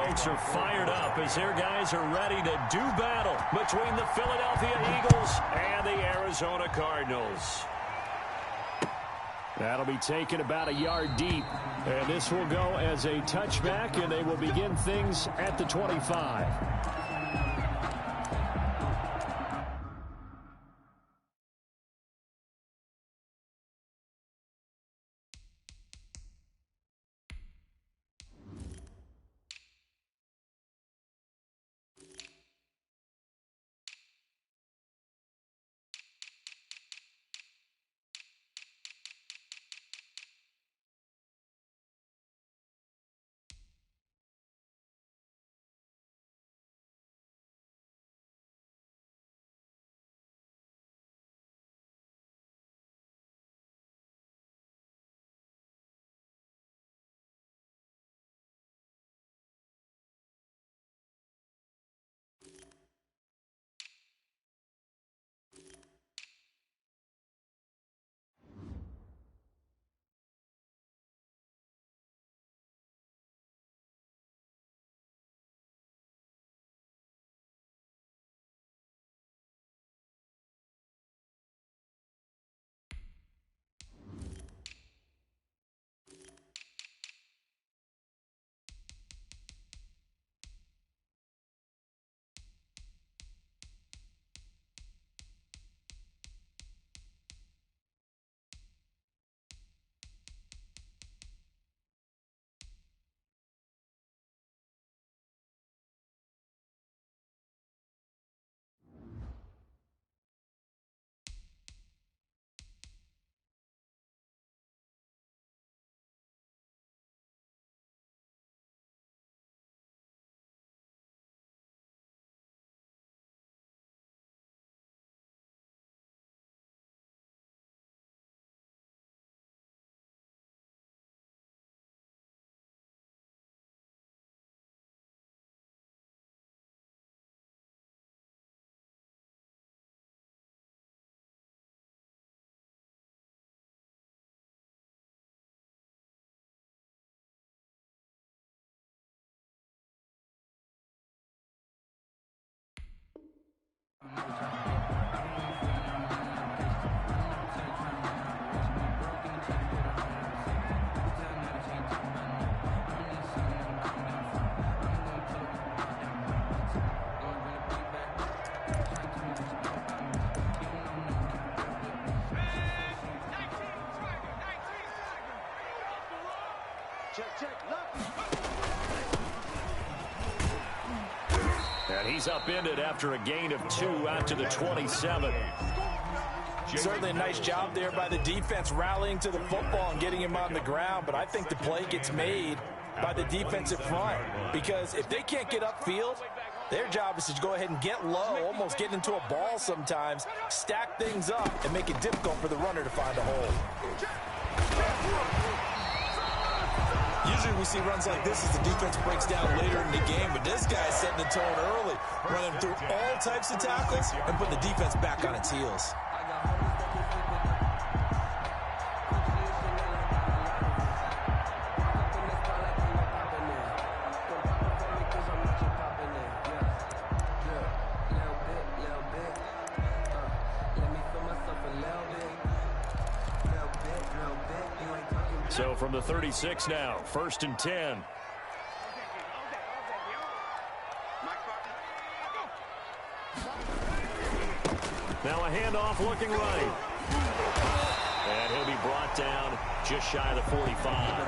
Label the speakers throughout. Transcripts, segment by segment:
Speaker 1: hearts are fired up as their guys are ready to do battle between the Philadelphia Eagles and the Arizona Cardinals. That'll be taken about a yard deep. And this will go as a touchback, and they will begin things at the 25. And he's upended after a gain of 2 out to the 27.
Speaker 2: Certainly a nice job there by the defense rallying to the football and getting him on the ground, but I think the play gets made by the defensive front because if they can't get upfield, their job is to go ahead and get low, almost get into a ball sometimes, stack things up, and make it difficult for the runner to find a hole. Usually we see runs like this as the defense breaks down later in the game, but this guy's setting the tone early, running through all types of tackles and putting the defense back on its heels.
Speaker 1: So from the 36 now, 1st and 10. Now a handoff looking right. And he'll be brought down just shy of the 45.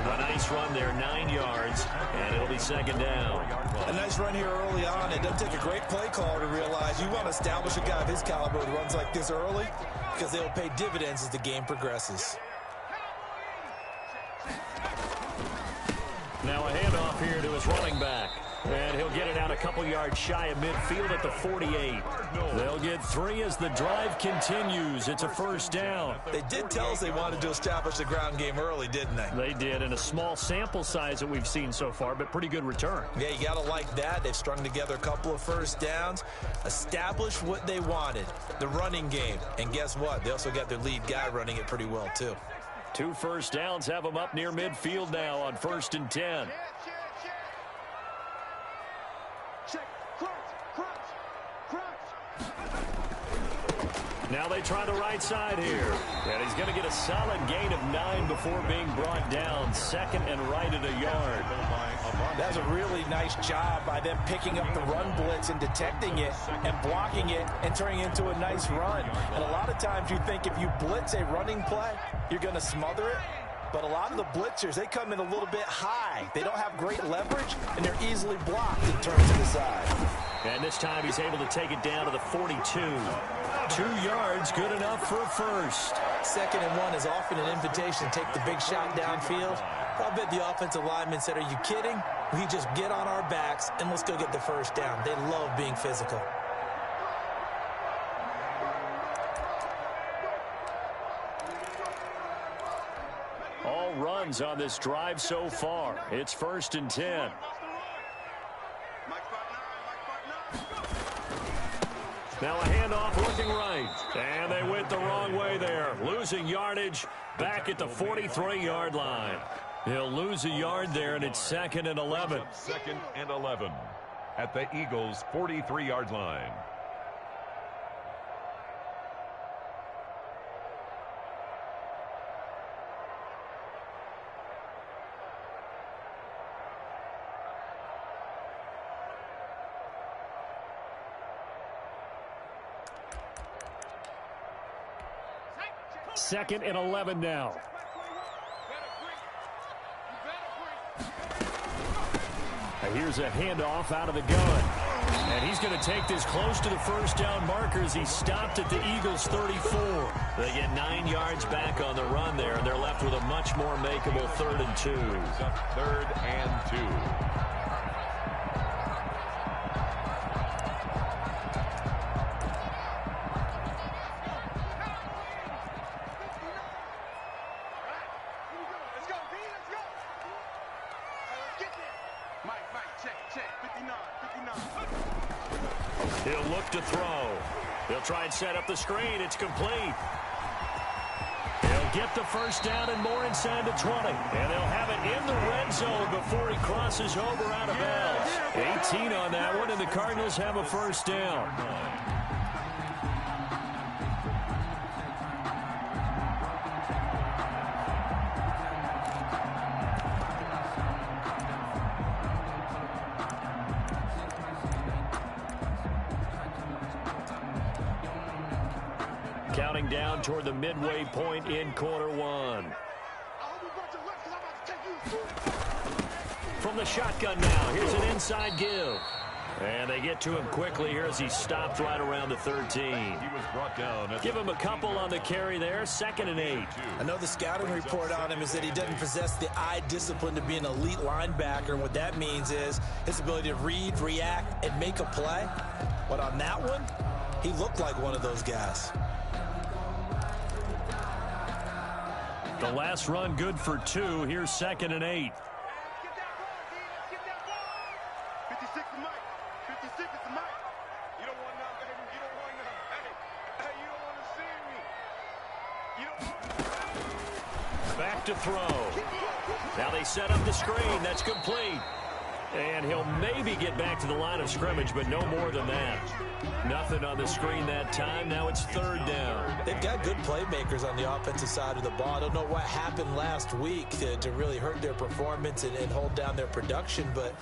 Speaker 1: A nice run there, 9 yards, and it'll be 2nd down.
Speaker 2: A nice run here early on. It doesn't take a great play caller to realize you want to establish a guy of his caliber who runs like this early because they'll pay dividends as the game progresses.
Speaker 1: Now a handoff here to his running back. And he'll get it out a couple yards shy of midfield at the 48. They'll get 3 as the drive continues. It's a 1st down.
Speaker 2: They did tell us they wanted to establish the ground game early, didn't they?
Speaker 1: They did, in a small sample size that we've seen so far, but pretty good return.
Speaker 2: Yeah, you got to like that. They've strung together a couple of 1st downs, established what they wanted, the running game. And guess what? They also got their lead guy running it pretty well, too.
Speaker 1: 2 1st downs have them up near midfield now on 1st and 10. Now they try the right side here. And he's going to get a solid gain of 9 before being brought down. Second and right at a yard.
Speaker 2: That's a really nice job by them picking up the run blitz and detecting it and blocking it and turning it into a nice run. And a lot of times you think if you blitz a running play, you're going to smother it. But a lot of the blitzers, they come in a little bit high. They don't have great leverage, and they're easily blocked and turned to the side.
Speaker 1: And this time he's able to take it down to the 42. 2 yards, good enough for a first.
Speaker 2: 2nd and 1 is often an invitation to take the big shot downfield. I bet the offensive linemen said, are you kidding? We just get on our backs and let's go get the first down. They love being physical.
Speaker 1: All runs on this drive so far. It's 1st and 10. Now a handoff looking right. And they went the wrong way there. Losing yardage back at the 43-yard line. He'll lose a yard there, and it's 2nd and 11.
Speaker 3: 2nd and 11 at the Eagles' 43-yard line.
Speaker 1: Second and 11 now. Here's a handoff out of the gun. And he's going to take this close to the first down markers. He stopped at the Eagles' 34. They get 9 yards back on the run there, and they're left with a much more makeable 3rd and 2.
Speaker 3: 3rd and 2.
Speaker 1: He'll look to throw. He'll try and set up the screen. It's complete. He'll get the first down and more inside the 20. And they'll have it in the red zone before he crosses over out of bounds. 18 on that one, and the Cardinals have a first down. Counting down toward the midway point in quarter 1. From the shotgun now, here's an inside give. And they get to him quickly here as he stopped right around the 13.
Speaker 3: He was brought down.
Speaker 1: Give him a couple on the carry there. 2nd and 8.
Speaker 2: I know the scouting report on him is that he doesn't possess the eye discipline to be an elite linebacker. And what that means is his ability to read, react, and make a play. But on that one, he looked like one of those guys.
Speaker 1: The last run good for 2. Here's 2nd and 8. Back to throw. Now they set up the screen. That's complete. And he'll maybe get back to the line of scrimmage, but no more than that. Nothing on the screen that time. Now it's 3rd down.
Speaker 2: They've got good playmakers on the offensive side of the ball. I don't know what happened last week to really hurt their performance and hold down their production, but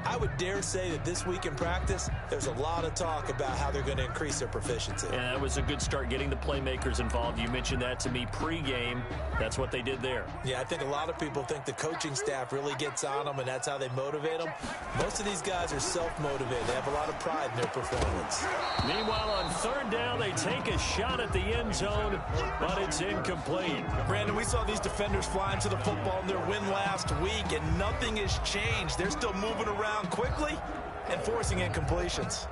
Speaker 2: I would dare say that this week in practice, there's a lot of talk about how they're going to increase their proficiency.
Speaker 1: And that was a good start, getting the playmakers involved. You mentioned that to me pregame. That's what they did there.
Speaker 2: Yeah, I think a lot of people think the coaching staff really gets on them, and that's how they motivate them. Most of these guys are self-motivated. They have a lot of pride in their performance.
Speaker 1: Meanwhile, on 3rd down, they take a shot at the end zone, but it's incomplete.
Speaker 2: Brandon, we saw these defenders flying to the football in their win last week, and nothing has changed. They're still moving around quickly and forcing incompletions.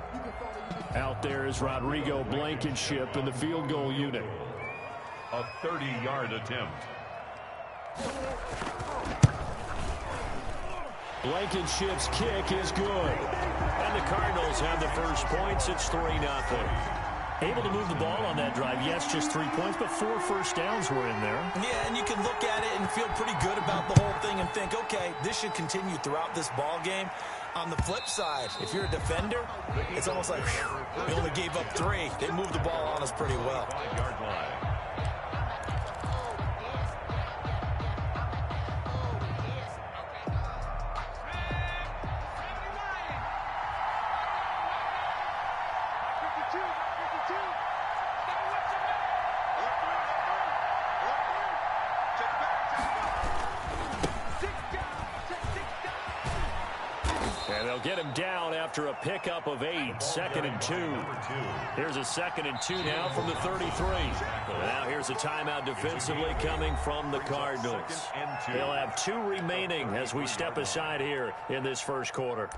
Speaker 1: Out there is Rodrigo Blankenship in the field goal unit.
Speaker 3: A 30-yard attempt.
Speaker 1: Blankenship's kick is good. And the Cardinals have the first points. It's 3-0. Able to move the ball on that drive. Yes, just 3 points, but 4 first downs were in there.
Speaker 2: Yeah, and you can look at it and feel pretty good about the whole thing and think, okay, this should continue throughout this ball game. On the flip side, if you're a defender, it's almost like, whew, we only gave up 3. They moved the ball on us pretty well.
Speaker 3: 5-yard line.
Speaker 1: And they'll get him down after a pickup of 8, 2nd and 2. Here's a 2nd and 2 now from the 33. Now here's a timeout defensively coming from the Cardinals. They'll have 2 remaining as we step aside here in this first quarter.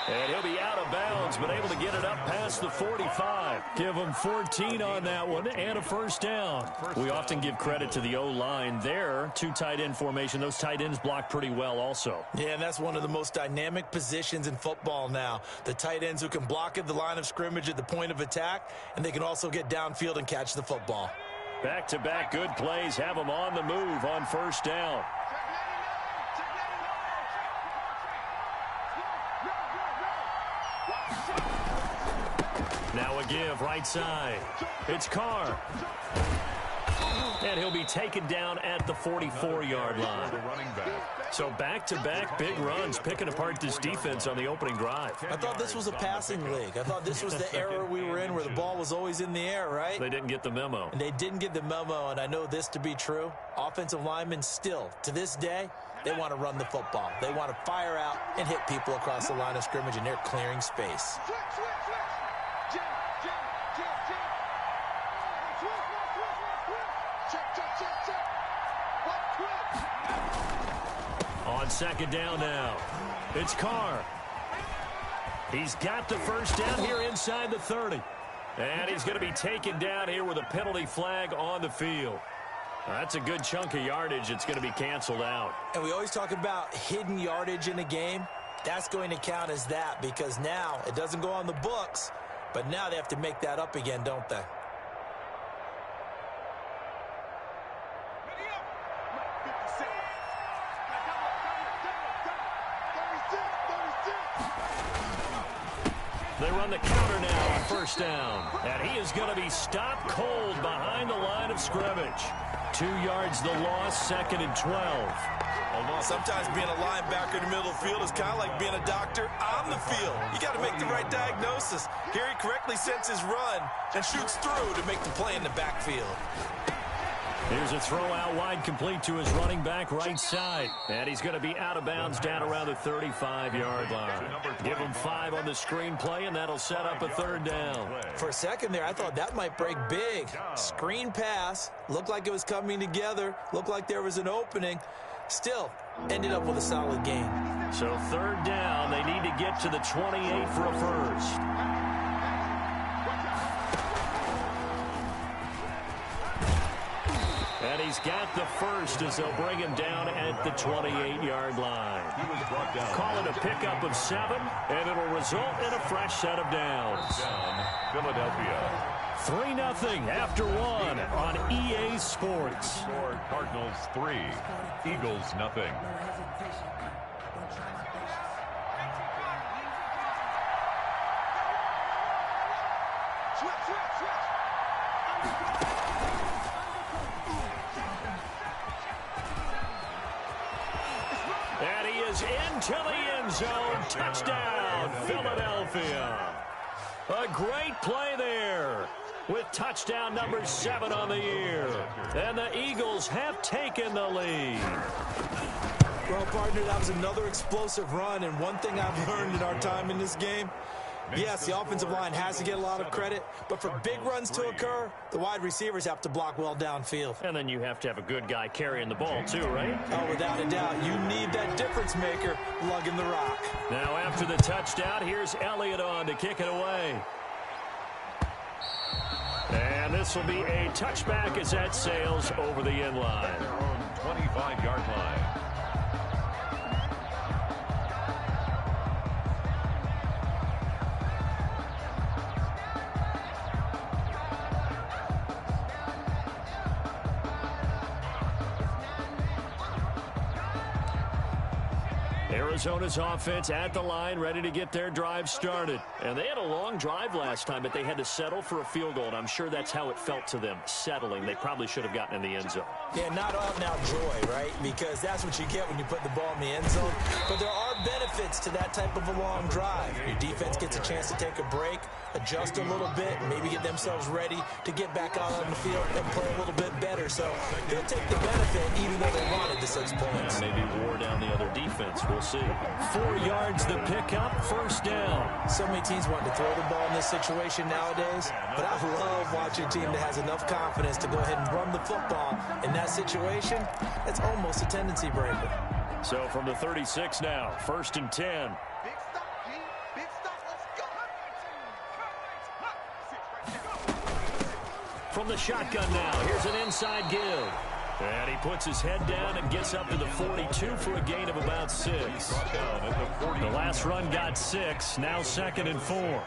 Speaker 1: And he'll be out of bounds, but able to get it up past the 45. Give him 14 on that one and a first down. We often give credit to the O-line there. 2 tight end formation. Those tight ends block pretty well also.
Speaker 2: Yeah, and that's one of the most dynamic positions in football now. The tight ends who can block at the line of scrimmage at the point of attack, and they can also get downfield and catch the football.
Speaker 1: Back-to-back good plays have them on the move on first down. Now a give right side. It's Carr. And he'll be taken down at the 44-yard line. So back-to-back big runs, picking apart this defense on the opening drive.
Speaker 2: I thought this was a passing league. I thought this was the era we were in where the ball was always in the air, right?
Speaker 1: They didn't get the memo.
Speaker 2: And they didn't get the memo, and I know this to be true. Offensive linemen still, to this day, they want to run the football. They want to fire out and hit people across the line of scrimmage, and they're clearing space.
Speaker 1: On second down now, it's Carr. He's got the first down here inside the 30. And he's going to be taken down here with a penalty flag on the field. That's a good chunk of yardage. It's going to be canceled out.
Speaker 2: And we always talk about hidden yardage in a game. That's going to count as that because now it doesn't go on the books, but now they have to make that up again, don't they?
Speaker 1: They run the counter now on first down. And he is going to be stopped cold behind the line of scrimmage. 2 yards the loss, 2nd and 12.
Speaker 2: Sometimes being a linebacker in the middle of the field is kind of like being a doctor on the field. You got to make the right diagnosis. Here he correctly sets his run and shoots through to make the play in the backfield.
Speaker 1: Here's a throw out wide complete to his running back right side. And he's going to be out of bounds down around the 35-yard line. Give him 5 on the screen play, and that'll set up a 3rd down.
Speaker 2: For a second there, I thought that might break big. Screen pass. Looked like it was coming together. Looked like there was an opening. Still, ended up with a solid game.
Speaker 1: So 3rd down. They need to get to the 28 for a first. And he's got the first as they'll bring him down at the 28-yard line. Call it a pickup of 7, and it'll result in a fresh set of downs.
Speaker 3: Philadelphia.
Speaker 1: 3-0 after 1 on EA Sports.
Speaker 3: Cardinals 3, Eagles 0.
Speaker 1: And he is into the end zone. Touchdown, Philadelphia. A great play there with touchdown number 7 on the year. And the Eagles have taken the lead.
Speaker 2: Well, partner, that was another explosive run. And one thing I've learned in our time in this game, Yes, the offensive line has to get a lot of credit, but for big runs to occur, the wide receivers have to block well downfield.
Speaker 1: And then you have to have a good guy carrying the ball too, right?
Speaker 2: Oh, without a doubt. You need that difference maker lugging the rock.
Speaker 1: Now after the touchdown, here's Elliott on to kick it away. And this will be a touchback as that sails over the end line.
Speaker 3: 25-yard line.
Speaker 1: Arizona's offense at the line, ready to get their drive started. And they had a long drive last time, but they had to settle for a field goal, and I'm sure that's how it felt to them, settling. They probably should have gotten in the end zone.
Speaker 2: Yeah, not out-and-out joy, right? Because that's what you get when you put the ball in the end zone. But there are benefits to that type of a long drive. Your defense gets a chance to take a break, adjust a little bit, maybe get themselves ready to get back out on the field and play a little bit better. So they'll take the benefit even though they wanted to such points.
Speaker 1: Maybe wore down the other defense. We'll see. 4 yards the pickup, first down.
Speaker 2: So many teams want to throw the ball in this situation nowadays, but I love watching a team that has enough confidence to go ahead and run the football. In that situation, it's almost a tendency breaker.
Speaker 1: So from the 36 now, first and 10. From the shotgun now, here's an inside give. And he puts his head down and gets up to the 42 for a gain of about 6. The last run got 6, now 2nd and 4.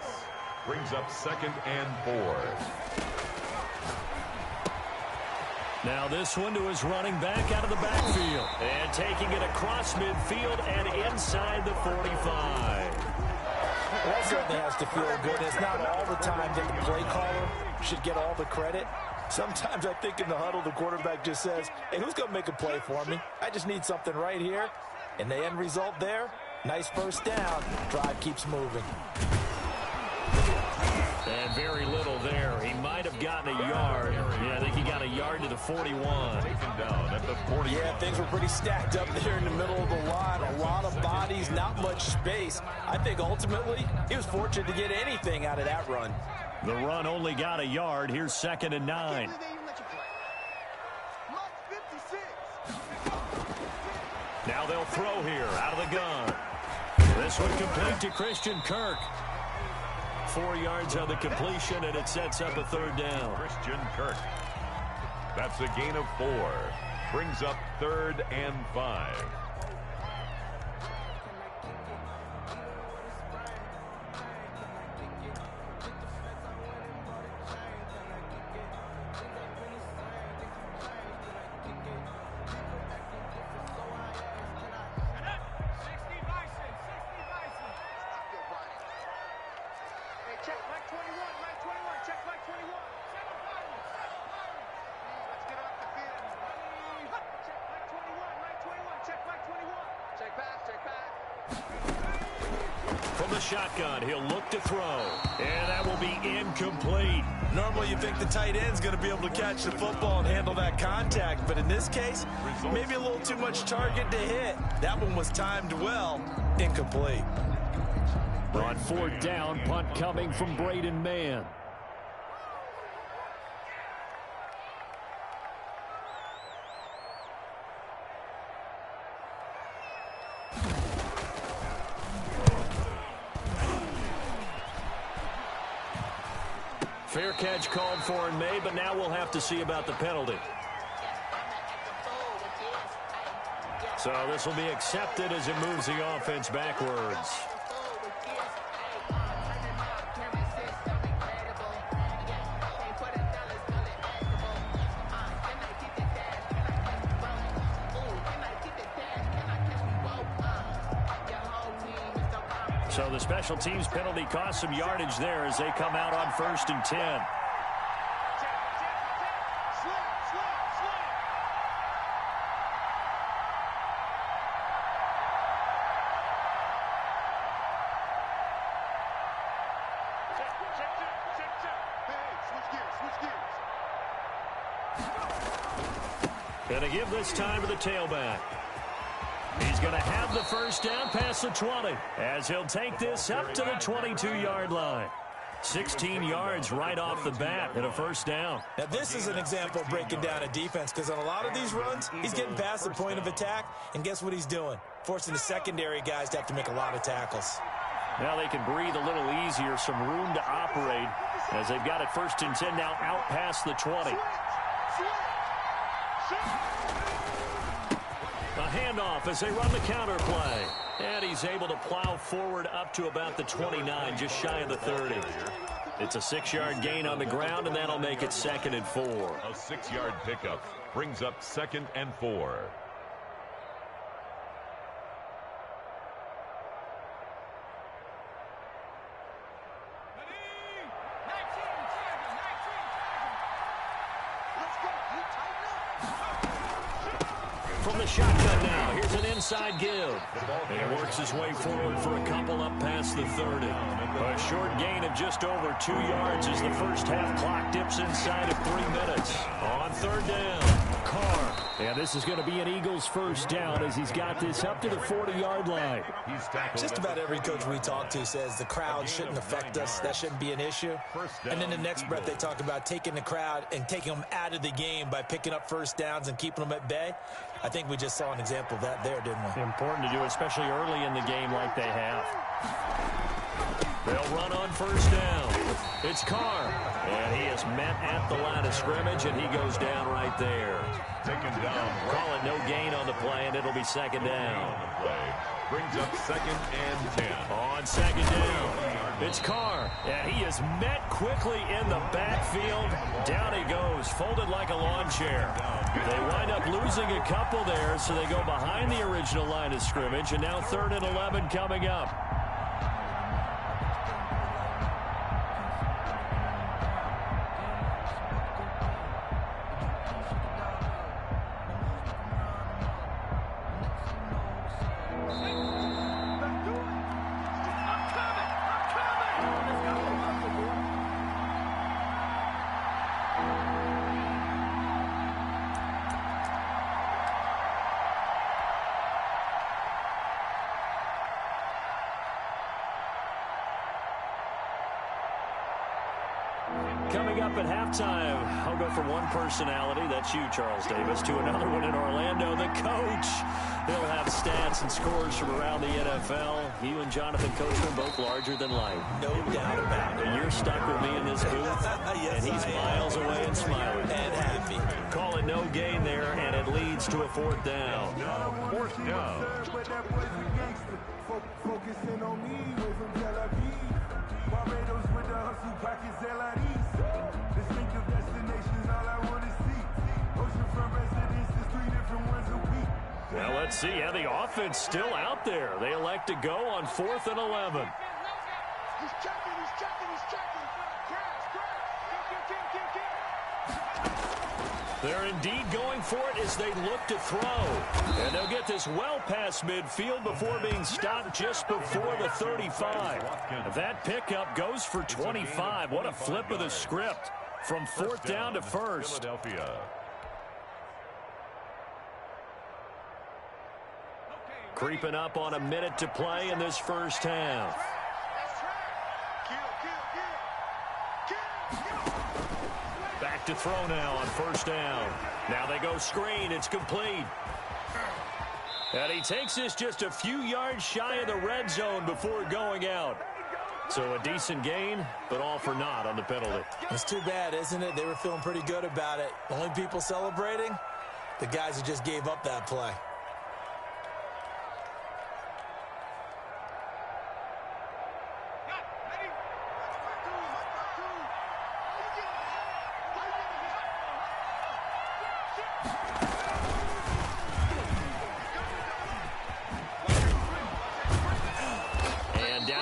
Speaker 3: Brings up 2nd and 4.
Speaker 1: Now this one to his running back out of the backfield. And taking it across midfield and inside the 45.
Speaker 2: Well, that certainly has to feel good. It's not all the time that the play caller should get all the credit. Sometimes I think in the huddle, the quarterback just says, hey, who's going to make a play for me? I just need something right here. And the end result there, nice first down. Drive keeps moving.
Speaker 1: And very little there. He might have gotten a yard. Yeah, I think he got a yard to the 41.
Speaker 3: Taken down at the 40.
Speaker 2: Yeah, things were pretty stacked up there in the middle of the line. A lot of bodies, not much space. I think ultimately he was fortunate to get anything out of that run.
Speaker 1: The run only got a yard. Here's 2nd and 9. Now they'll throw here out of the gun. This one complete to Christian Kirk. 4 yards on the completion, and it sets up a 3rd down.
Speaker 3: Christian Kirk. That's a gain of 4. Brings up 3rd and 5.
Speaker 1: From the shotgun, he'll look to throw. And that will be incomplete.
Speaker 2: Normally you think the tight end's going to be able to catch the football and handle that contact, but in this case, maybe a little too much target to hit. That one was timed well. Incomplete.
Speaker 1: On 4th down, punt coming from Braden Mann. Fair catch called for and made, but now we'll have to see about the penalty. So this will be accepted as it moves the offense backwards. So the special teams penalty cost some yardage there as they come out on 1st and 10. And to give this time to the tailback. He's going to have the first down past the 20 as he'll take this up to the 22-yard line. 16 yards right off the bat and a first down.
Speaker 2: Now, this is an example of breaking down a defense because on a lot of these runs, he's getting past the point of attack, and guess what he's doing? Forcing the secondary guys to have to make a lot of tackles.
Speaker 1: Now they can breathe a little easier, some room to operate as they've got it 1st and 10 now out past the 20. A handoff as they run the counter play. And he's able to plow forward up to about the 29, just shy of the 30. It's a 6-yard gain on the ground, and that'll make it 2nd and 4.
Speaker 3: A 6-yard pickup brings up 2nd and 4.
Speaker 1: From the shotgun now, here's an inside give. And he works his way forward for a couple up past the 30. A short gain of just over 2 yards as the first half clock dips inside of 3 minutes. On 3rd down, Carr. And this is going to be an Eagles first down as he's got this up to the 40-yard line.
Speaker 2: Just about every coach we talk to says the crowd shouldn't affect us. That shouldn't be an issue. And in the next breath, they talk about taking the crowd and taking them out of the game by picking up first downs and keeping them at bay. I think we just saw an example of that there, didn't we?
Speaker 1: Important to do, especially early in the game like they have. They'll run on first down. It's Carr. And he is met at the line of scrimmage, and he goes down right there.
Speaker 3: Taken down.
Speaker 1: Call it no gain on the play, and it'll be 2nd down.
Speaker 3: Brings up 2nd and 10.
Speaker 1: On 2nd down, it's Carr. And he is met quickly in the backfield. Down he goes, folded like a lawn chair. They wind up losing a couple there, so they go behind the original line of scrimmage, and now 3rd and 11 coming up. Coming up at halftime, I'll go from one personality, that's you, Charles Davis, to another one in Orlando, the coach. He'll have stats and scores from around the NFL. You and Jonathan Coachman, both larger than life.
Speaker 2: No doubt about it.
Speaker 1: And you're stuck with me in this booth,
Speaker 2: Yes,
Speaker 1: and he's miles away and smiling.
Speaker 2: And happy.
Speaker 1: Call it no gain there, and it leads to a 4th down.
Speaker 3: 4th down.
Speaker 4: Focusing on me, way from Tel Aviv. Barbados with the hustle pockets, distinctive destinations, all I want to see. Oceanfront residences, 3 different ones a week.
Speaker 1: Well, let's see how the offense still out there. They elect to go on 4th and 11.
Speaker 4: He's checking.
Speaker 1: They're indeed going for it as they look to throw. And they'll get this well past midfield before being stopped just before the 35. That pickup goes for 25. What a flip of the script from 4th down to 1st.
Speaker 3: Philadelphia.
Speaker 1: Creeping up on a minute to play in this first half. Back to throw now on 1st down. Now they go screen. It's complete. And he takes this just a few yards shy of the red zone before going out. So a decent gain, but all for naught on the penalty.
Speaker 2: It's too bad, isn't it? They were feeling pretty good about it. The only people celebrating, the guys who just gave up that play.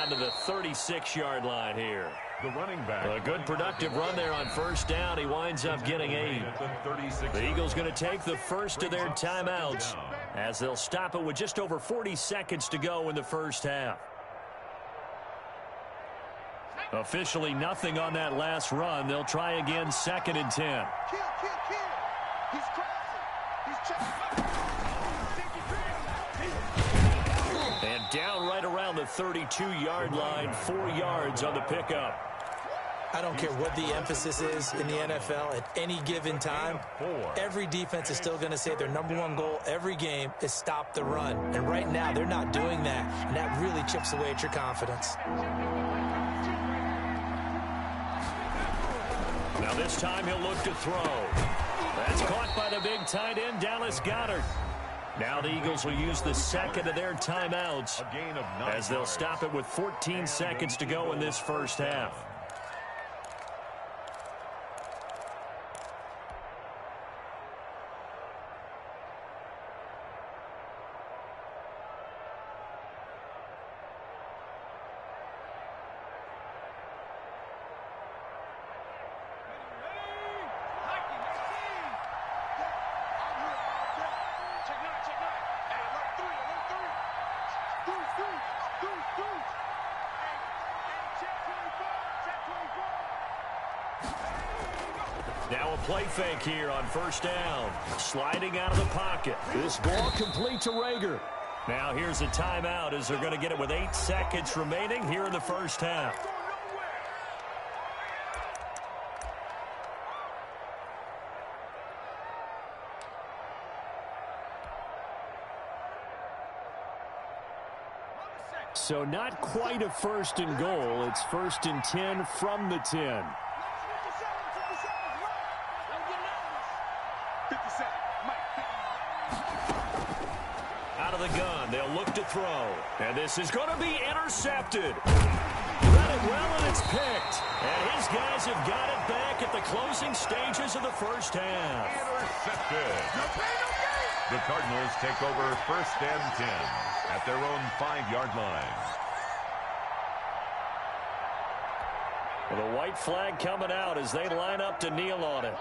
Speaker 1: To the 36-yard line here.
Speaker 3: The running back.
Speaker 1: A good productive run there on 1st down. He winds up getting 8. The Eagles going to take the first of their timeouts as they'll stop it with just over 40 seconds to go in the first half. Officially nothing on that last run. They'll try again 2nd and 10.
Speaker 4: He's crossing. He's checking.
Speaker 1: And down right around the 32-yard line, 4 yards on the pickup.
Speaker 2: I don't care what the emphasis is in the NFL at any given time. Every defense is still going to say their #1 goal every game is stop the run. And right now, they're not doing that, and that really chips away at your confidence.
Speaker 1: Now this time he'll look to throw. That's caught by the big tight end, Dallas Goedert. Now the Eagles will use the second of their timeouts as they'll stop it with 14 seconds to go in this first half. Now a play fake here on first down. Sliding out of the pocket. This ball complete to Reagor. Now here's a timeout as they're going to get it with 8 seconds remaining here in the first half. So not quite a first and goal. It's first and 10 from the 10. Out of the gun, they'll look to throw. And this is going to be intercepted. Read it well, and it's picked. And his guys have got it back at the closing stages of the first half.
Speaker 3: Intercepted. The Cardinals take over first and 10 at their own 5-yard line.
Speaker 1: Well, the white flag coming out as they line up to kneel on it.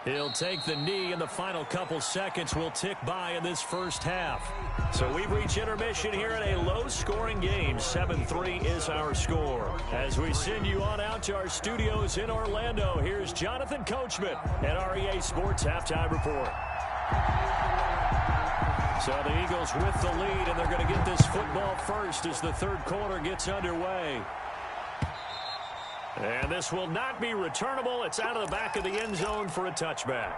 Speaker 1: He'll take the knee, and the final couple seconds will tick by in this first half. So we've reached intermission here in a low-scoring game. 7-3 is our score. As we send you on out to our studios in Orlando, here's Jonathan Coachman at REA Sports Halftime Report. So the Eagles with the lead, and they're going to get this football first as the third quarter gets underway. And this will not be returnable. It's out of the back of the end zone for a touchback.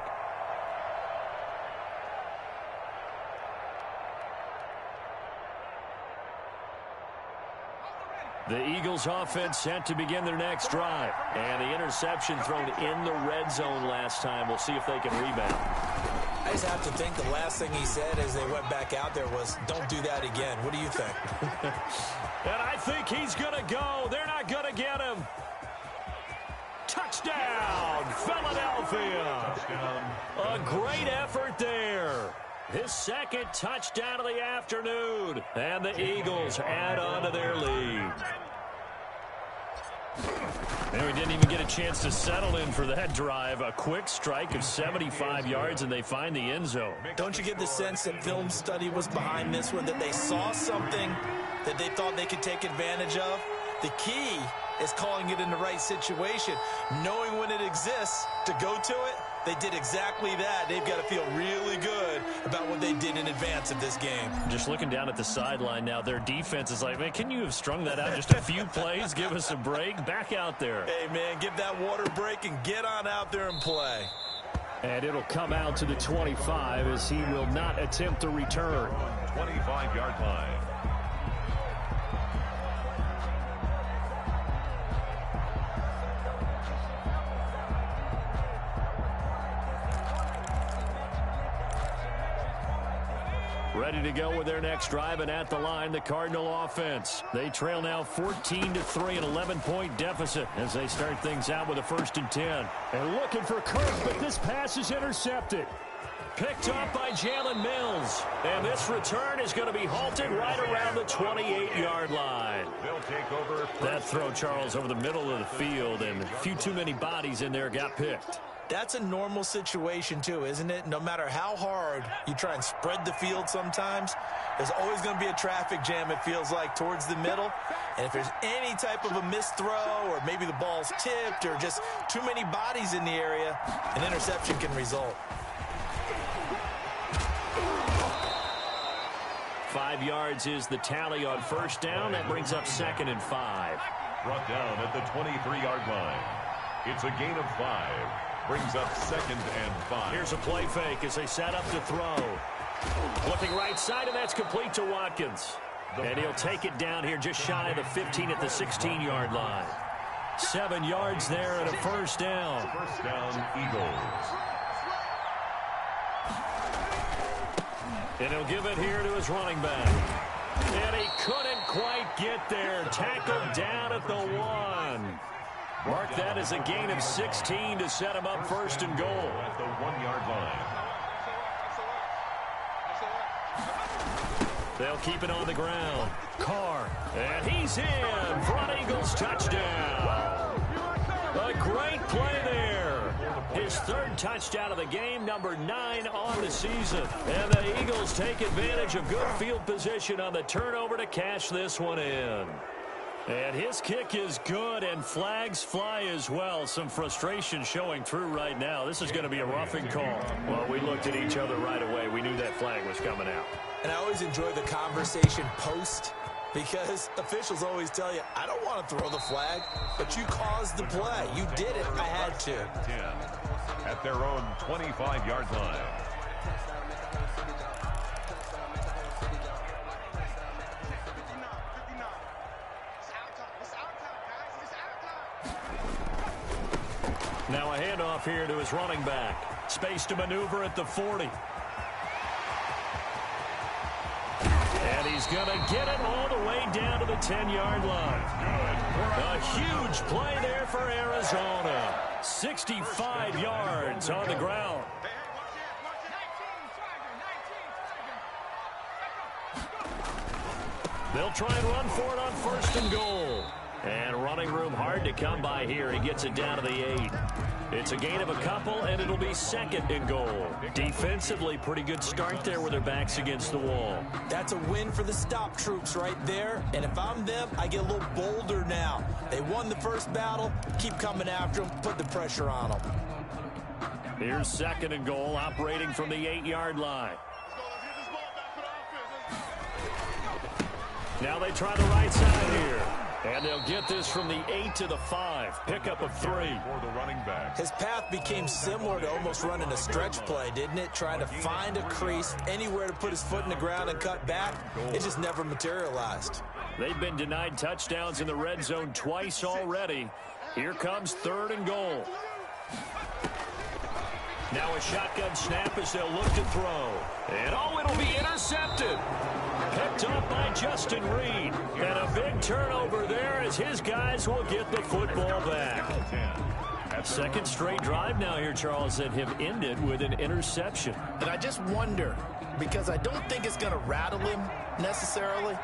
Speaker 1: The Eagles offense set to begin their next drive. And the interception thrown in the red zone last time. We'll see if they can rebound.
Speaker 2: I just have to think the last thing he said as they went back out there was, don't do that again. What do you think?
Speaker 1: And I think he's going to go. They're not going to get him. Touchdown, Philadelphia. A great effort there. His second touchdown of the afternoon. And the Eagles add on to their lead. And we didn't even get a chance to settle in for that drive. A quick strike of 75 yards, and they find the end zone.
Speaker 2: Don't you get the sense that film study was behind this one, that they saw something that they thought they could take advantage of? The key is calling it in the right situation, knowing when it exists to go to it. They did exactly that. They've got to feel really good about what they did in advance of this game.
Speaker 1: Just looking down at the sideline now, their defense is like, man, can you have strung that out just a few plays? Give us a break. Back out there.
Speaker 2: Hey, man, give that water break and get on out there and play.
Speaker 1: And it'll come out to the 25 as he will not attempt to return.
Speaker 3: 25-yard line.
Speaker 1: Ready to go with their next drive, and at the line, the Cardinal offense. They trail now 14-3, an 11-point deficit as they start things out with a 1st and 10. And looking for Kirk, but this pass is intercepted. Picked up by Jalen Mills. And this return is going to be halted right around the 28-yard line.
Speaker 3: They'll take over.
Speaker 1: That throw, Charles, over the middle of the field, and a few too many bodies in there got picked.
Speaker 2: That's a normal situation, too, isn't it? No matter how hard you try and spread the field sometimes, there's always going to be a traffic jam, it feels like, towards the middle. And if there's any type of a missed throw or maybe the ball's tipped or just too many bodies in the area, an interception can result.
Speaker 1: 5 yards is the tally on first down. That brings up 2nd and 5.
Speaker 3: Brought down at the 23-yard line. It's a gain of 5. Brings up 2nd and 5.
Speaker 1: Here's a play fake as they set up to throw. Looking right side, and that's complete to Watkins. And he'll take it down here just shy of the 15 at the 16-yard line. 7 yards there and a first down.
Speaker 3: First down, Eagles.
Speaker 1: And he'll give it here to his running back. And he couldn't quite get there. Tackled down at the 1. Mark that as a gain of 16 to set him up 1st and goal.
Speaker 3: At the 1-yard line.
Speaker 1: They'll keep it on the ground. Carr. And he's in for an Eagles touchdown. A great play there. His 3rd touchdown of the game, number 9 on the season. And the Eagles take advantage of good field position on the turnover to cash this one in. And his kick is good, and flags fly as well. Some frustration showing through right now. This is going to be a roughing call. Well, we looked at each other right away. We knew that flag was coming out.
Speaker 2: And I always enjoy the conversation post, because officials always tell you, I don't want to throw the flag, but you caused the play. You did it. I had to.
Speaker 3: 10 at their own 25-yard line.
Speaker 1: Now a handoff here to his running back. Space to maneuver at the 40. And he's going to get it all the way down to the 10-yard line. A huge play there for Arizona. 65 yards on the ground. They'll try and run for it on 1st and goal. And running room hard to come by here. He gets it down to the 8. It's a gain of a couple, and it'll be 2nd and goal. Defensively, pretty good start there with their backs against the wall.
Speaker 2: That's a win for the stop troops right there. And if I'm them, I get a little bolder now. They won the first battle. Keep coming after them. Put the pressure on them.
Speaker 1: Here's 2nd and goal, operating from the 8-yard line. Now they try the right side here. And they'll get this from the 8 to the 5. Pickup of 3.
Speaker 3: For the running back.
Speaker 2: His path became similar to almost running a stretch play, didn't it? Trying to find a crease, anywhere to put his foot in the ground and cut back. It just never materialized.
Speaker 1: They've been denied touchdowns in the red zone twice already. Here comes 3rd and goal. Now a shotgun snap as they'll look to throw. And it'll be intercepted. Picked up by Justin Reed. And a big turnover there as his guys will get the football back. 2nd straight drive now here, Charles, that have ended with an interception.
Speaker 5: And I just wonder, because I don't think it's going to rattle him necessarily,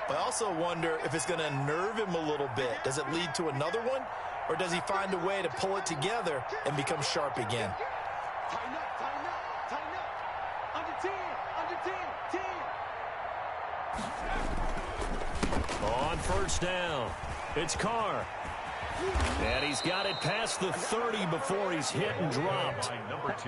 Speaker 5: but I also wonder if it's going to nerve him a little bit. Does it lead to another one, or does he find a way to pull it together and become sharp again?
Speaker 4: Tighten up, tighten up, tighten up. Under 10, under 10, 10.
Speaker 1: On 1st down, it's Carr. And he's got it past the 30 before he's hit and dropped.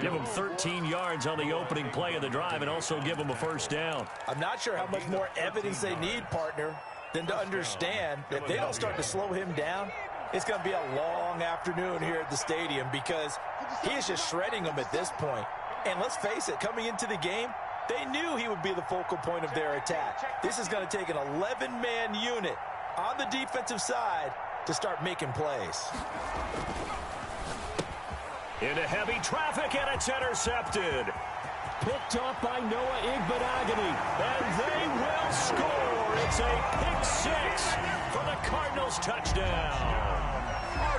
Speaker 1: Give him 13 yards on the opening play of the drive and also give him a 1st down.
Speaker 2: I'm not sure how much more evidence they need, partner, than to understand that if they don't start to slow him down, it's going to be a long afternoon here at the stadium, because he is just shredding them at this point. And let's face it, coming into the game, they knew he would be the focal point of their attack. This is going to take an 11-man unit on the defensive side to start making plays.
Speaker 1: Into heavy traffic, and it's intercepted. Picked up by Noah Igbenogany, and they will score. It's a pick-6 for the Cardinals touchdown.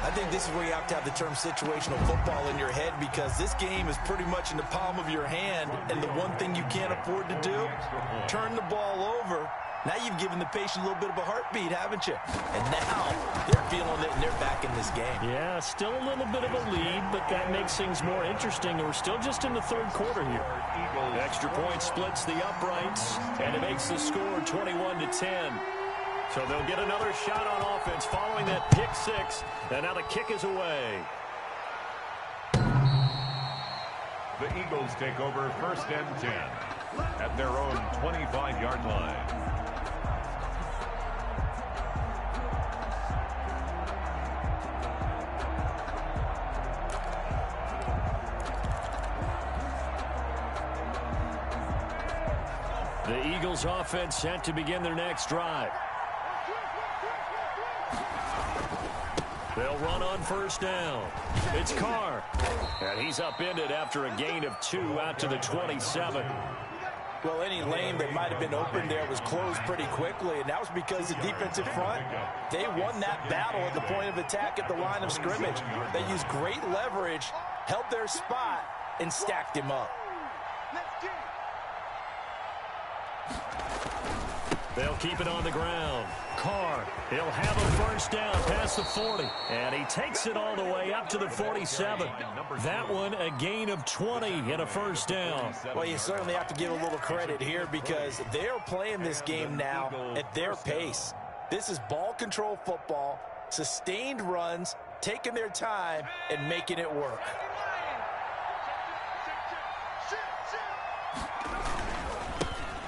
Speaker 2: I think this is where you have to have the term situational football in your head, because this game is pretty much in the palm of your hand, and the one thing you can't afford to do, turn the ball over. Now you've given the patient a little bit of a heartbeat, haven't you? And now they're feeling it, and they're back in this game.
Speaker 1: Yeah, still a little bit of a lead, but that makes things more interesting. We're still just in the 3rd quarter here. Extra point splits the uprights, and it makes the score 21-10. So they'll get another shot on offense following that pick-6, and now the kick is away.
Speaker 3: The Eagles take over 1st and 10 at their own 25-yard line.
Speaker 1: The Eagles offense set to begin their next drive. They'll run on first down. It's Carr. And he's upended after a gain of 2 out to the 27.
Speaker 2: Well, any lane that might have been open there was closed pretty quickly, and that was because the defensive front, they won that battle at the point of attack at the line of scrimmage. They used great leverage, held their spot, and stacked him up.
Speaker 1: They'll keep it on the ground. Carr, he'll have a first down past the 40. And he takes it all the way up to the 47. That one a gain of 20 and a first down.
Speaker 2: Well, you certainly have to give a little credit here because they're playing this game now at their pace. This is ball control football, sustained runs, taking their time, and making it work.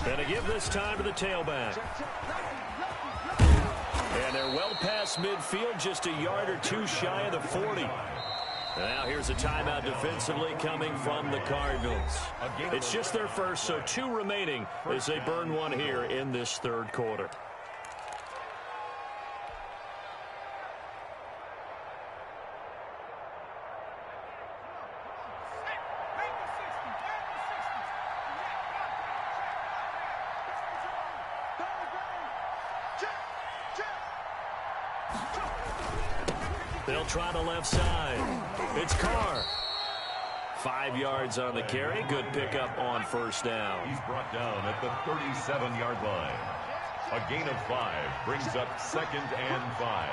Speaker 1: And to give this time to the tailback. And they're well past midfield, just a yard or 2 shy of the 40. Now here's a timeout defensively coming from the Cardinals. It's just their first, so 2 remaining as they burn one here in this third quarter. They'll try the left side. It's Carr. 5 yards on the carry. Good pickup on first down.
Speaker 3: He's brought down at the 37-yard line. A gain of 5 brings up 2nd and 5.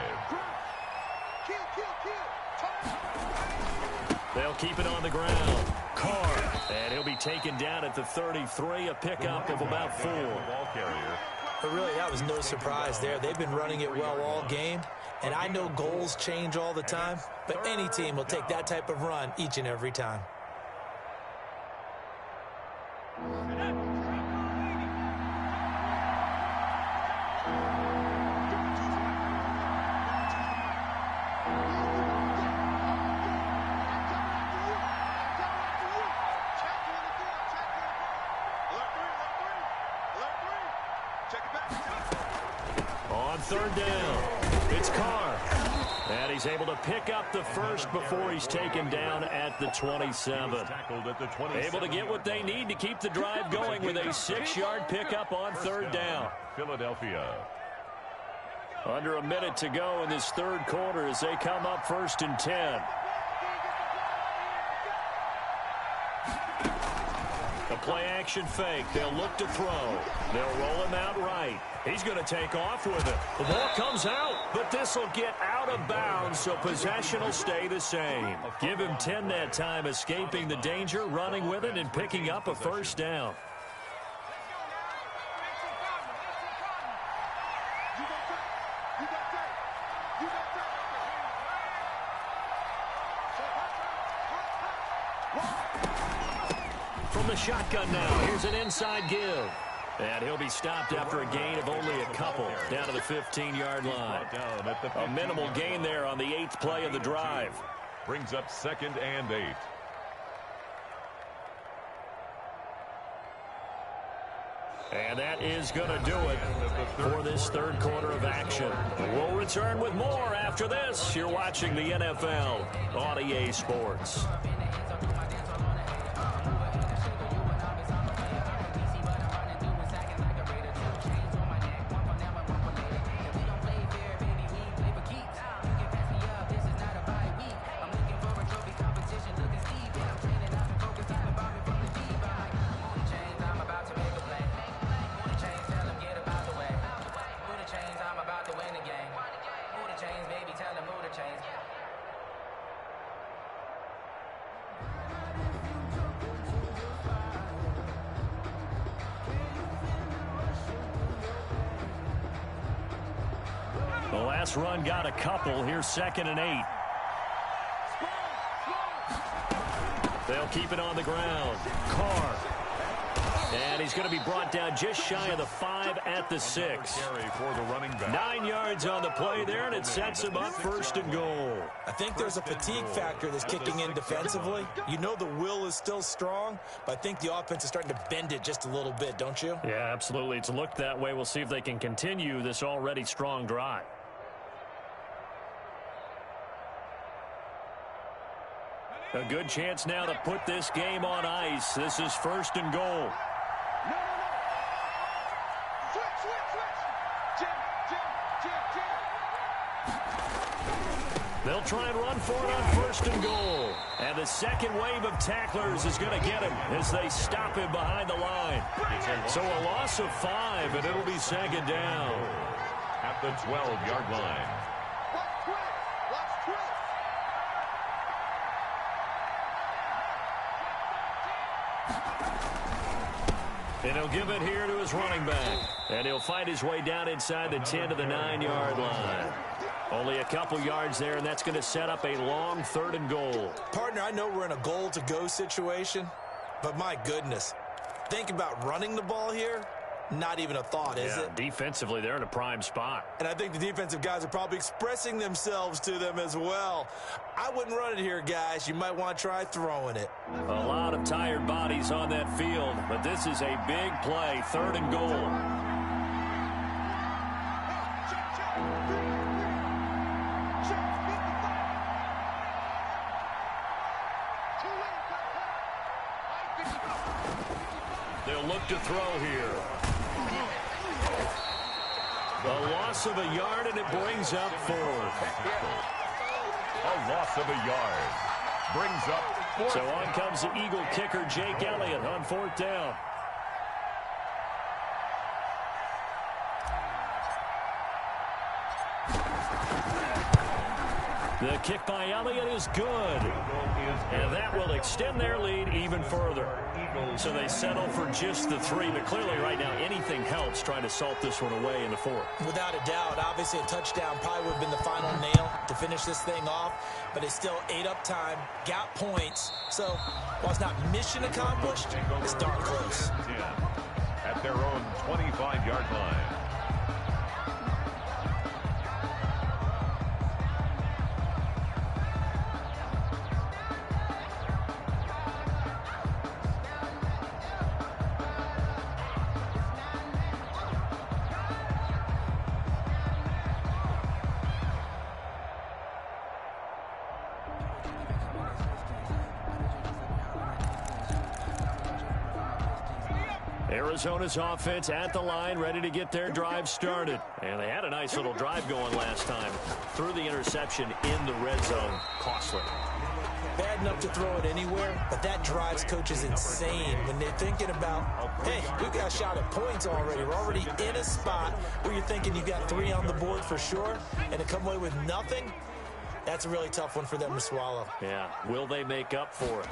Speaker 1: They'll keep it on the ground. Carr. And he'll be taken down at the 33. A pickup of about 4.
Speaker 3: Ball carrier.
Speaker 5: But really, that was no surprise there. They've been running it well all game. And I know goals change all the time, but any team will take that type of run each and every time.
Speaker 1: On third down, it's Carr. And he's able to pick up the first before he's taken down at the 27. Able to get what they need to keep the drive going with a 6-yard pickup on third down.
Speaker 3: Philadelphia.
Speaker 1: Under a minute to go in this third quarter as they come up 1st and 10. A play-action fake. They'll look to throw. They'll roll him out right. He's going to take off with it. The ball comes out, but this will get out of bounds, so possession will stay the same. Give him 10 that time, escaping the danger, running with it, and picking up a first down. From the shotgun now, here's an inside give. And he'll be stopped after a gain of only a couple, down to the 15-yard line. A minimal gain there on the 8th play of the drive.
Speaker 3: Brings up 2nd and 8.
Speaker 1: And that is going to do it for this third quarter of action. We'll return with more after this. You're watching the NFL on EA Sports. The last run got a couple. Here's 2nd and 8. They'll keep it on the ground. Carr. And he's going to be brought down just shy of the 5 at the 6.
Speaker 3: For the running back.
Speaker 1: 9 yards on the play there, and it sets him up 1st and goal.
Speaker 2: I think there's a fatigue factor that's kicking in defensively. You know the will is still strong, but I think the offense is starting to bend it just a little bit, don't you?
Speaker 1: Yeah, absolutely. It's looked that way. We'll see if they can continue this already strong drive. A good chance now to put this game on ice. This is 1st and goal. They'll try and run for it on 1st and goal. And the second wave of tacklers is going to get him as they stop him behind the line. So a loss of 5, and it'll be 2nd down.
Speaker 3: At the 12-yard line.
Speaker 1: And he'll give it here to his running back. And he'll find his way down inside the 10 to the 9-yard line. Only a couple yards there, and that's going to set up a long 3rd and goal.
Speaker 2: Partner, I know we're in a goal-to-go situation, but my goodness, think about running the ball here. Not even a thought, is it?
Speaker 1: Defensively, they're in a prime spot.
Speaker 2: And I think the defensive guys are probably expressing themselves to them as well. I wouldn't run it here, guys. You might want to try throwing it.
Speaker 1: A lot of tired bodies on that field, but this is a big play, 3rd and goal. They'll look to throw here. A loss of a yard, and it brings up 4th.
Speaker 3: A loss of a yard. Brings up 4th.
Speaker 1: So on comes the Eagle kicker, Jake Elliott, on 4th down. The kick by Elliott is good. And that will extend their lead even further. So they settle for just the 3. But clearly right now anything helps trying to salt this one away in the 4th.
Speaker 2: Without a doubt, obviously a touchdown probably would have been the final nail to finish this thing off. But it's still ate up time, got points. So while it's not mission accomplished, it's darn close.
Speaker 3: At their own 25-yard line.
Speaker 1: Arizona's offense at the line, ready to get their drive started. And they had a nice little drive going last time. Threw the interception in the red zone. Costly.
Speaker 2: Bad enough to throw it anywhere, but that drives coaches insane when they're thinking about, hey, we got a shot at points already. We're already in a spot where you're thinking you got 3 on the board for sure, and to come away with nothing, that's a really tough one for them to swallow.
Speaker 1: Yeah, will they make up for it?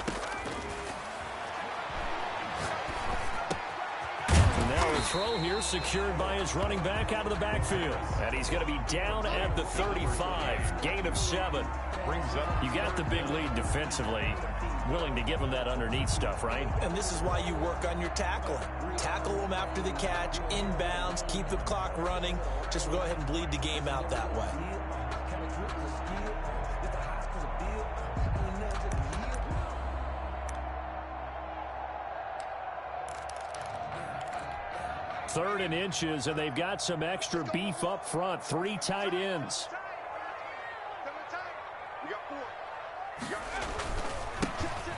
Speaker 1: Now a throw here secured by his running back out of the backfield. And he's going to be down at the 35. Gain of 7. You got the big lead defensively. Willing to give him that underneath stuff, right?
Speaker 2: And this is why you work on your tackling. Tackle them after the catch, inbounds, keep the clock running. Just go ahead and bleed the game out that way.
Speaker 1: Third and inches, and they've got some extra beef up front. 3 tight ends.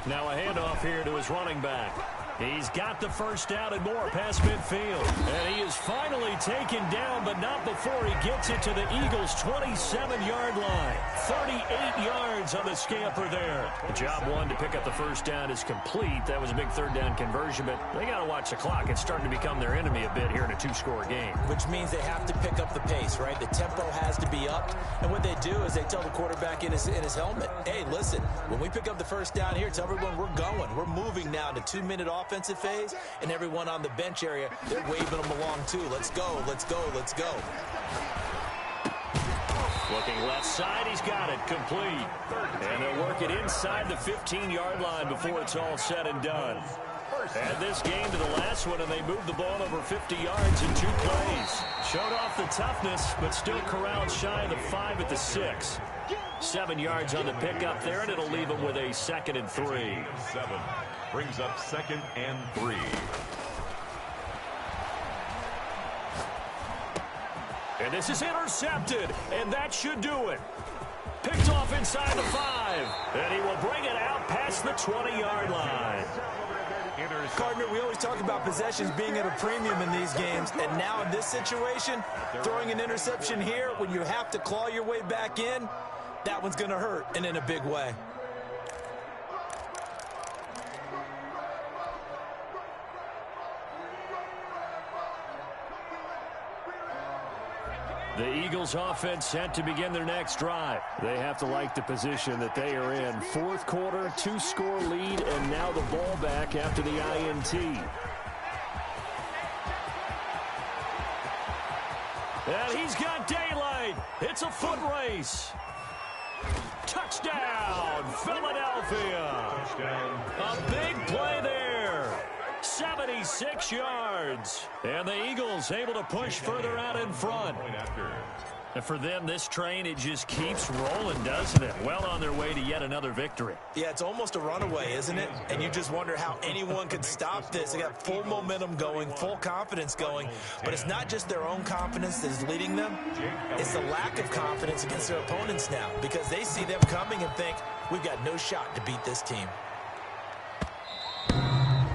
Speaker 1: Now a handoff here to his running back. He's got the first down and more past midfield. And he is finally taken down, but not before he gets it to the Eagles' 27-yard line. 38 yards on the scamper there. The job one to pick up the first down is complete. That was a big third down conversion, but they got to watch the clock. It's starting to become their enemy a bit here in a 2-score game.
Speaker 2: Which means they have to pick up the pace, right? The tempo has to be up. And what they do is they tell the quarterback in his helmet, hey, listen, when we pick up the first down here, tell everyone we're going. We're moving now to 2-minute offensive phase, and everyone on the bench area, they're waving them along too. Let's go, let's go, let's go.
Speaker 1: Looking left side, he's got it, complete. And they'll work it inside the 15-yard line before it's all said and done. And this game to the last one, and they moved the ball over 50 yards in 2 plays. Showed off the toughness, but still corralled shy of the 5 at the 6. 7 yards on the pickup there, and it'll leave them with a 2nd and 3.
Speaker 3: 7 brings up 2nd and 3.
Speaker 1: And this is intercepted, and that should do it. Picked off inside the 5, and he will bring it out past the 20-yard line.
Speaker 2: Gardner, we always talk about possessions being at a premium in these games, and now in this situation, throwing an interception here when you have to claw your way back in, that one's going to hurt, and in a big way.
Speaker 1: The Eagles offense set to begin their next drive. They have to like the position that they are in. 4th quarter, 2-score lead, and now the ball back after the INT. And he's got daylight. It's a foot race. Touchdown, Philadelphia.
Speaker 3: Touchdown.
Speaker 1: A big play there. 76 yards. And the Eagles able to push further out in front. And for them, this train, it just keeps rolling, doesn't it? Well on their way to yet another victory.
Speaker 2: Yeah, it's almost a runaway, isn't it? And you just wonder how anyone could stop this. They got full momentum going, full confidence going. But it's not just their own confidence that is leading them. It's the lack of confidence against their opponents now, because they see them coming and think, we've got no shot to beat this team.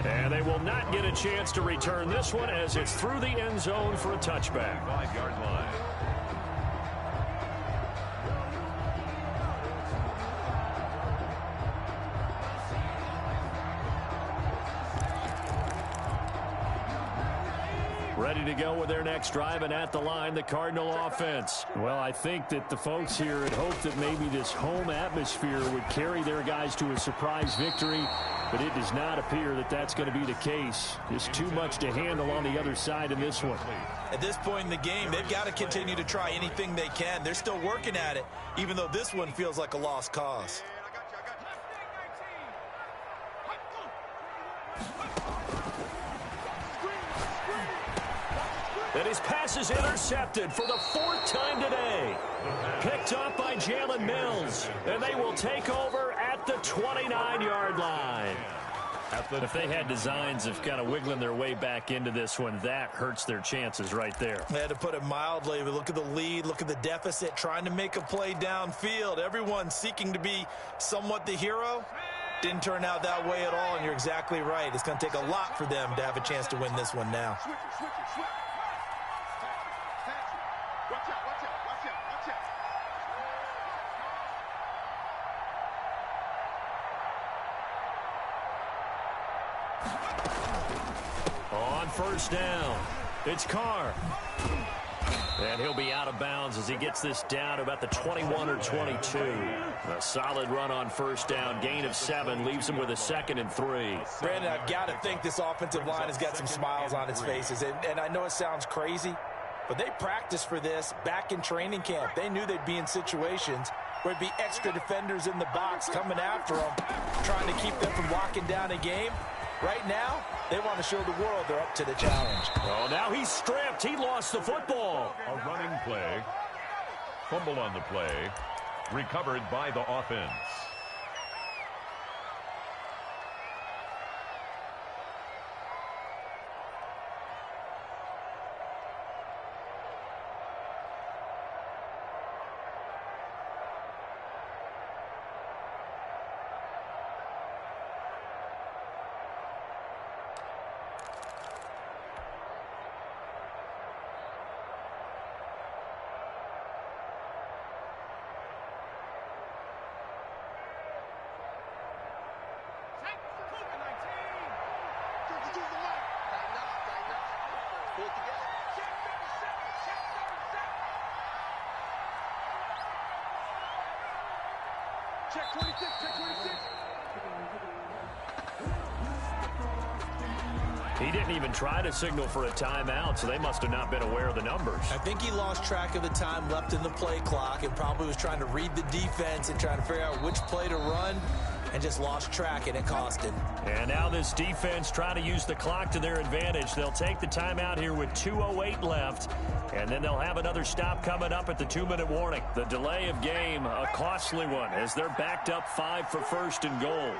Speaker 1: And they will not get a chance to return this one as it's through the end zone for a touchback.
Speaker 3: 5-yard line.
Speaker 1: Ready to go with their next drive, and at the line, the Cardinal offense. Well, I think that the folks here had hoped that maybe this home atmosphere would carry their guys to a surprise victory, but it does not appear that that's going to be the case. Just too much to handle on the other side in this one.
Speaker 2: At this point in the game, they've got to continue to try anything they can. They're still working at it, even though this one feels like a lost cause.
Speaker 1: And his pass is intercepted for the 4th time today. Picked up by Jalen Mills. And they will take over at the 29-yard line. If they had designs of kind of wiggling their way back into this one, that hurts their chances right there.
Speaker 2: They had to put it mildly, but look at the lead, look at the deficit, trying to make a play downfield. Everyone seeking to be somewhat the hero. Didn't turn out that way at all, and you're exactly right. It's going to take a lot for them to have a chance to win this one now.
Speaker 1: On first down, it's Carr. And he'll be out of bounds as he gets this down to about the 21 or 22. A solid run on first down, gain of 7, leaves him with a 2nd and 3.
Speaker 2: Brandon, I've got to think this offensive line has got some smiles on its faces. And I know it sounds crazy, but they practiced for this back in training camp. They knew they'd be in situations where it'd be extra defenders in the box coming after them, trying to keep them from locking down a game. Right now, they want to show the world they're up to the challenge.
Speaker 1: Oh, now he's stripped. He lost the football.
Speaker 3: A running play. Fumble on the play. Recovered by the offense.
Speaker 4: Check 26, check 26.
Speaker 1: He didn't even try to signal for a timeout, so they must have not been aware of the numbers.
Speaker 2: I think he lost track of the time left in the play clock and probably was trying to read the defense and trying to figure out which play to run.
Speaker 5: and just lost track, and it cost him.
Speaker 1: And now this defense trying to use the clock to their advantage. They'll take the timeout here with 2:08 left, and then they'll have another stop coming up at the 2-minute warning. The delay of game, a costly one, as they're backed up 5 for first and goal.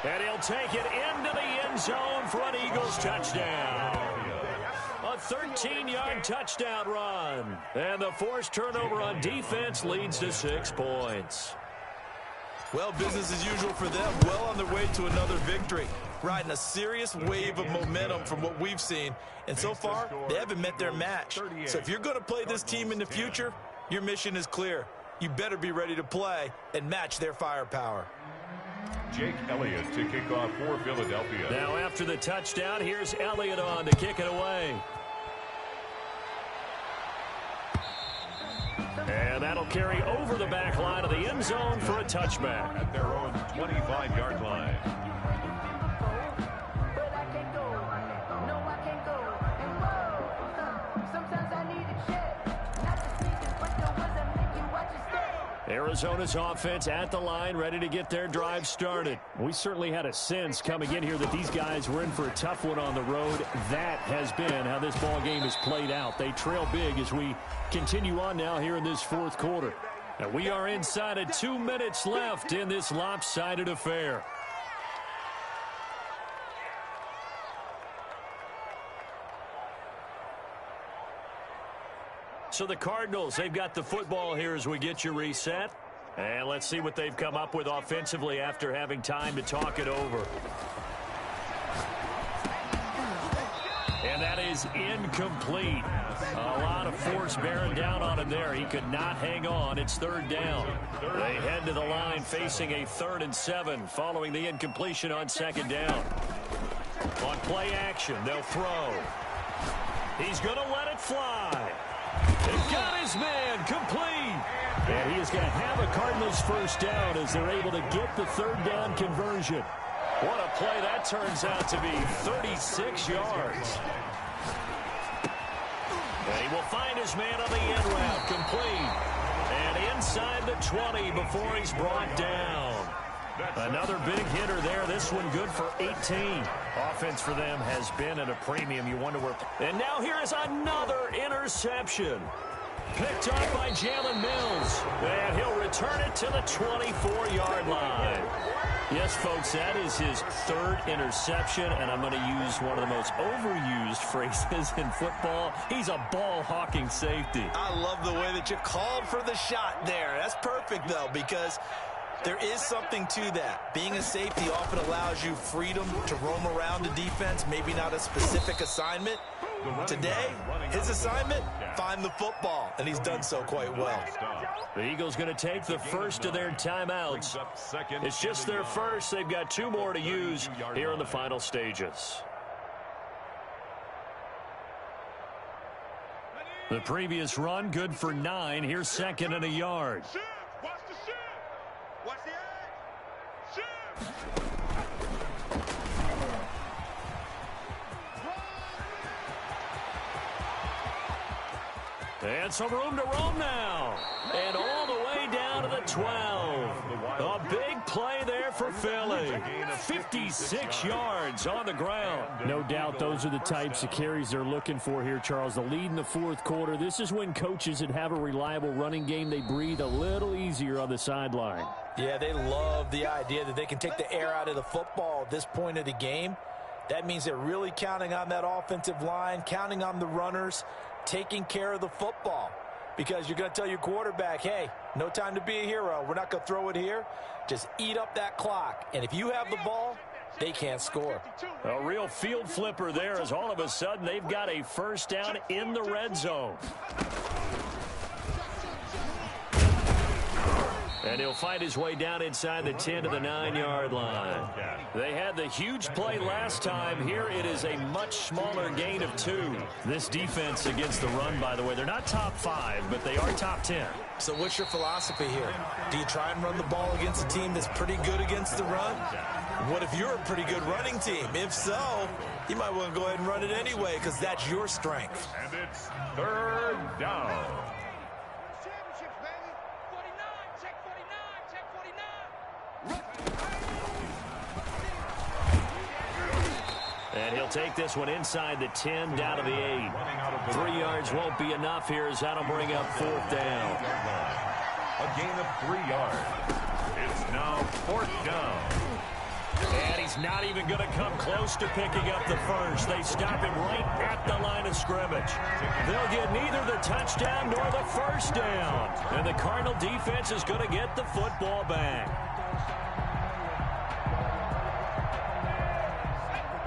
Speaker 1: And he'll take it into the end zone for an Eagles touchdown. A 13-yard touchdown run. And the forced turnover on defense leads to 6 points.
Speaker 5: Well, business as usual for them. Well on their way to another victory. Riding a serious wave of momentum from what we've seen. And so far, they haven't met their match. So if you're going to play this team in the future, your mission is clear. You better be ready to play and match their firepower.
Speaker 3: Jake Elliott to kick off for Philadelphia.
Speaker 1: Now after the touchdown, here's Elliott on to kick it away. And that'll carry over the back line of the end zone for a touchback.
Speaker 3: At their own 25-yard line.
Speaker 1: Arizona's offense at the line, ready to get their drive started. We certainly had a sense coming in here that these guys were in for a tough one on the road. That has been how this ball game has played out. They trail big as we continue on now here in this fourth quarter. And we are inside of 2 minutes left in this lopsided affair. So the Cardinals, they've got the football here as we get you reset. And let's see what they've come up with offensively after having time to talk it over. And that is incomplete. A lot of force bearing down on him there. He could not hang on. It's 3rd down. They head to the line facing a 3rd and 7 following the incompletion on 2nd down. On play action, they'll throw. He's going to let it fly. They got his man complete. And he is going to have a Cardinals first down as they're able to get the 3rd down conversion. What a play that turns out to be. 36 yards. And he will find his man on the end route, complete. And inside the 20 before he's brought down. Another big hitter there. This one good for 18. Offense for them has been at a premium. You wonder where. And now here is another interception. Picked up by Jalen Mills. And he'll return it to the 24-yard line. Yes, folks, that is his 3rd interception, and I'm going to use one of the most overused phrases in football. He's a ball-hawking safety.
Speaker 5: I love the way that you called for the shot there. That's perfect, though, because there is something to that. Being a safety often allows you freedom to roam around the defense, maybe not a specific assignment. Today, his assignment, find the football, and he's done so quite well.
Speaker 1: The Eagles going to take the first of their timeouts. It's just their first. They've got 2 more to use here in the final stages. The previous run, good for 9. Here's 2nd and a yard.
Speaker 4: Watch the shit. Watch the edge. Shit.
Speaker 1: And some room to roam now. And all the way down to the 12. A big play there for Philly. 56 yards on the ground.
Speaker 6: No doubt those are the types of carries they're looking for here, Charles. The lead in the fourth quarter. This is when coaches that have a reliable running game, they breathe a little easier on the sideline.
Speaker 5: Yeah, they love the idea that they can take the air out of the football at this point of the game. That means they're really counting on that offensive line, counting on the runners, taking care of the football. Because you're going to tell your quarterback, hey, no time to be a hero. We're not going to throw it here. Just eat up that clock. And if you have the ball, they can't score.
Speaker 1: A real field flipper there as all of a sudden they've got a first down in the red zone. And he'll fight his way down inside the 10 to the 9-yard line.
Speaker 6: They had the huge play last time. Here it is a much smaller gain of 2. This defense against the run, by the way, they're not top 5, but they are top 10.
Speaker 5: So what's your philosophy here? Do you try and run the ball against a team that's pretty good against the run? What if you're a pretty good running team? If so, you might want to go ahead and run it anyway because that's your strength.
Speaker 3: And it's 3rd down.
Speaker 1: And he'll take this one inside the 10, down to the 8. 3 yards won't be enough here as that'll bring up 4th down.
Speaker 3: A gain of 3 yards. It's now 4th down.
Speaker 1: And he's not even going to come close to picking up the first. They stop him right at the line of scrimmage. They'll get neither the touchdown nor the first down. And the Cardinal defense is going to get the football back.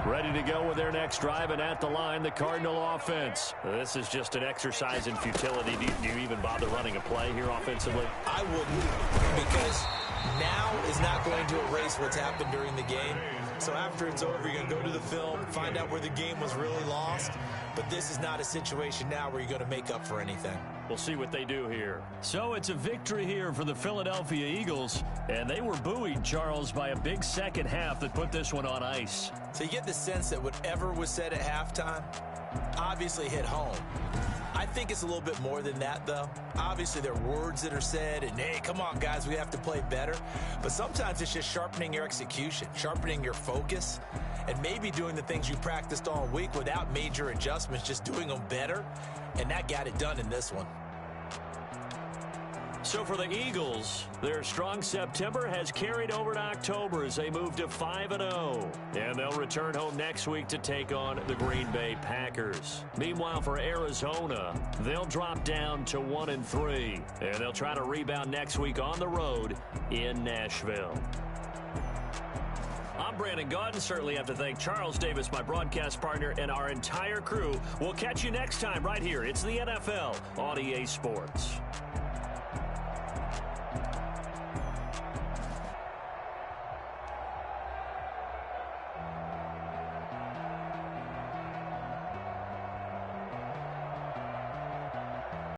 Speaker 1: Ready to go with their next drive, and at the line, the Cardinal offense. This is just an exercise in futility. Do you even bother running a play here offensively?
Speaker 5: I wouldn't, because now is not going to erase what's happened during the game. So after it's over, you're going to go to the film, find out where the game was really lost. But this is not a situation now where you're going to make up for anything.
Speaker 6: We'll see what they do here. So it's a victory here for the Philadelphia Eagles, and they were buoyed, Charles, by a big second half that put this one on ice.
Speaker 5: So you get the sense that whatever was said at halftime obviously hit home. I think it's a little bit more than that, though. Obviously, there are words that are said, and, hey, come on, guys, we have to play better. But sometimes it's just sharpening your execution, sharpening your focus, and maybe doing the things you practiced all week without major adjustments, just doing them better. And that got it done in this one.
Speaker 6: So for the Eagles, their strong September has carried over to October as they move to 5-0. And they'll return home next week to take on the Green Bay Packers. Meanwhile, for Arizona, they'll drop down to 1-3. And they'll try to rebound next week on the road in Nashville. I'm Brandon Gaudin. Certainly have to thank Charles Davis, my broadcast partner, and our entire crew. We'll catch you next time right here. It's the NFL on EA Sports.